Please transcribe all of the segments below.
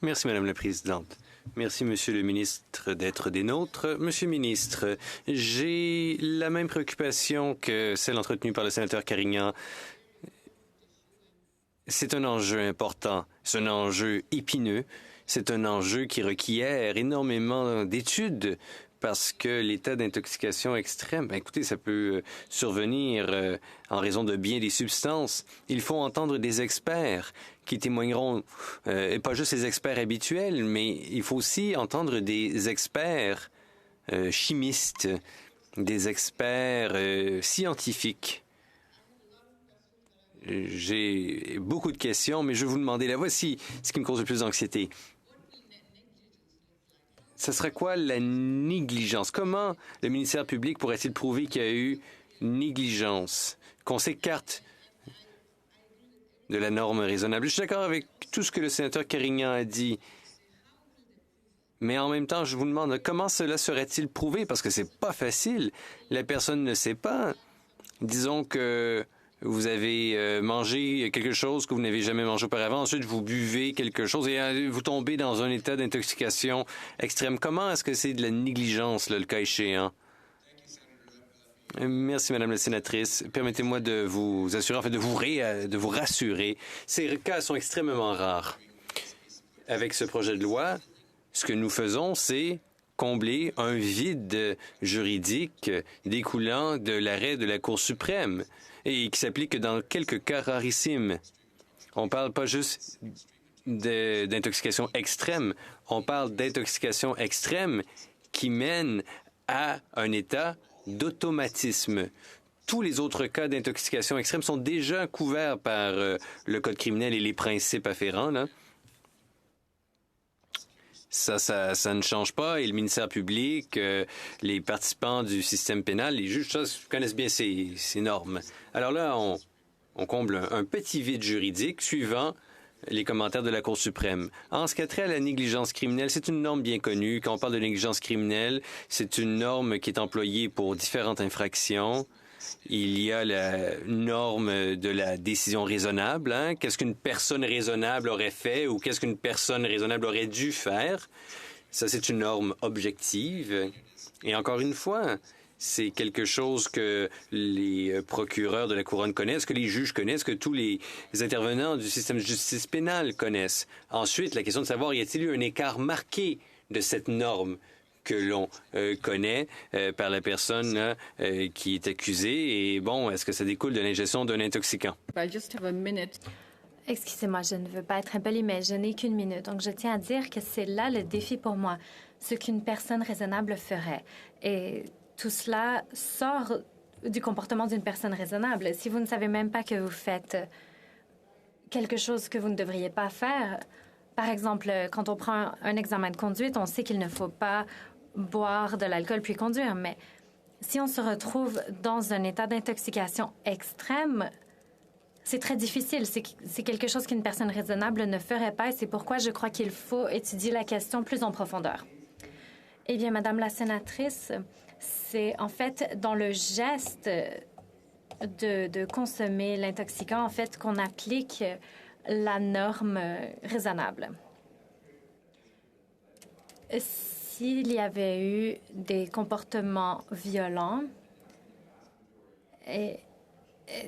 Merci, Madame la Présidente. Merci, Monsieur le ministre, d'être des nôtres. Monsieur le ministre, j'ai la même préoccupation que celle entretenue par le sénateur Carignan. C'est un enjeu important, c'est un enjeu épineux, c'est un enjeu qui requiert énormément d'études parce que l'état d'intoxication extrême, écoutez, ça peut survenir en raison de bien des substances. Il faut entendre des experts qui témoigneront, et pas juste les experts habituels, mais il faut aussi entendre des experts chimistes, des experts scientifiques. J'ai beaucoup de questions, mais je vais vous demander, là, voici ce qui me cause le plus d'anxiété. Ce serait quoi la négligence? Comment le ministère public pourrait-il prouver qu'il y a eu négligence, qu'on s'écarte de la norme raisonnable? Je suis d'accord avec tout ce que le sénateur Carignan a dit, mais en même temps, je vous demande comment cela serait-il prouvé? Parce que c'est pas facile. La personne ne sait pas. Disons que vous avez mangé quelque chose que vous n'avez jamais mangé auparavant. Ensuite, vous buvez quelque chose et vous tombez dans un état d'intoxication extrême. Comment est-ce que c'est de la négligence, là, le cas échéant? Merci, Madame la sénatrice. Permettez-moi de vous assurer, en fait, de vous rassurer. Ces cas sont extrêmement rares. Avec ce projet de loi, ce que nous faisons, c'est combler un vide juridique découlant de l'arrêt de la Cour suprême et qui s'applique que dans quelques cas rarissimes. On parle pas juste d'intoxication extrême, on parle d'intoxication extrême qui mène à un état d'automatisme. Tous les autres cas d'intoxication extrême sont déjà couverts par le Code criminel et les principes afférents, là. Ça ne change pas et le ministère public, les participants du système pénal, les juges, ça, connaissent bien ces normes. Alors là, on comble un petit vide juridique suivant les commentaires de la Cour suprême. En ce qui a trait à la négligence criminelle, c'est une norme bien connue. Quand on parle de négligence criminelle, c'est une norme qui est employée pour différentes infractions. Il y a la norme de la décision raisonnable. Hein? Qu'est-ce qu'une personne raisonnable aurait fait ou qu'est-ce qu'une personne raisonnable aurait dû faire? Ça, c'est une norme objective. Et encore une fois, c'est quelque chose que les procureurs de la Couronne connaissent, que les juges connaissent, que tous les intervenants du système de justice pénale connaissent. Ensuite, la question de savoir, y a-t-il eu un écart marqué de cette norme que l'on connaît par la personne qui est accusée. Et bon, est-ce que ça découle de l'ingestion d'un intoxicant? Excusez-moi, je ne veux pas être impolie, mais je n'ai qu'une minute. Donc, je tiens à dire que c'est là le défi pour moi, ce qu'une personne raisonnable ferait. Et tout cela sort du comportement d'une personne raisonnable. Si vous ne savez même pas que vous faites quelque chose que vous ne devriez pas faire, par exemple, quand on prend un examen de conduite, on sait qu'il ne faut pas boire de l'alcool puis conduire, mais si on se retrouve dans un état d'intoxication extrême, c'est très difficile. C'est quelque chose qu'une personne raisonnable ne ferait pas et c'est pourquoi je crois qu'il faut étudier la question plus en profondeur. Eh bien, Madame la sénatrice, c'est en fait dans le geste de consommer l'intoxicant, en fait, qu'on applique la norme raisonnable. S'il y avait eu des comportements violents, et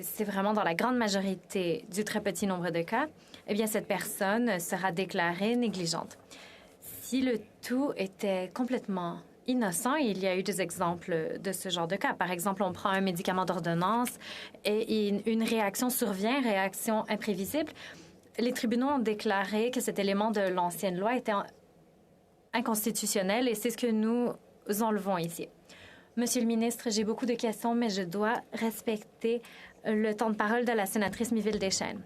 c'est vraiment dans la grande majorité du très petit nombre de cas, eh bien, cette personne sera déclarée négligente. Si le tout était complètement innocent, il y a eu des exemples de ce genre de cas. Par exemple, on prend un médicament d'ordonnance et une réaction survient, réaction imprévisible. Les tribunaux ont déclaré que cet élément de l'ancienne loi était inconstitutionnel et c'est ce que nous enlevons ici. Monsieur le ministre, j'ai beaucoup de questions, mais je dois respecter le temps de parole de la sénatrice Miville-Deschênes.